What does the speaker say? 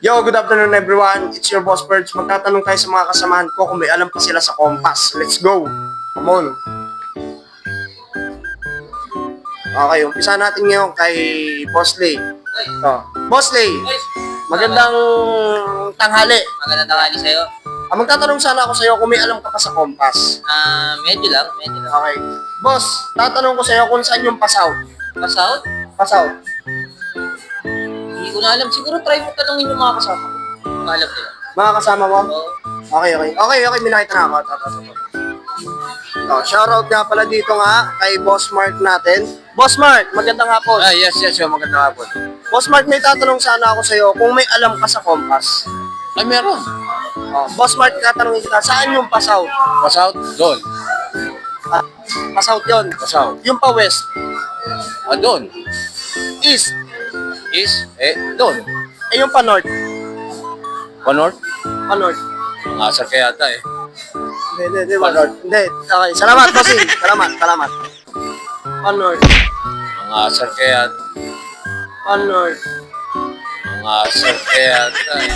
Yo, good afternoon everyone. It's your boss Perch. Magtatanong tayo sa mga kasamahan ko kung may alam pa sila sa Compass. Let's go. Come on. Okay, umpisa natin ngayon kay Boss Lay. Boss Lay, magandang tanghali. Magandang tanghali sa'yo. Magtatanong sana ako sa iyo kung may alam ka pa sa Compass. Medyo lang. Okay. Boss, tatanong ko sa iyo kung saan yung Pasout. Pasout? Pasout. Hindi ko na alam. Siguro try mo tanongin yung mga kasama ko. Kung alam nila. Mga kasama mo? Oo. Okay. May nakita na ako. Shoutout nga pala dito nga kay Boss Mark natin. Boss Mark, magandang hapon. Yes, magandang hapon. Boss Mark, may tatanong sana ako sa iyo kung may alam ka sa Compass. Ay, meron. Boss Mark, tatanungin kita, saan yung Pasout? Pasout, doon. Pasout yun. Pasout. Yung pa West. Doon. East. East, doon. Yung pa North. Pa-north? Pa North. Ang asar kaya yata eh. Hindi. Pa North. Hindi. Okay, salamat, bossing. Salamat. Pa North. Ang asar kaya yata. Pa North. Ang asar kaya yata eh.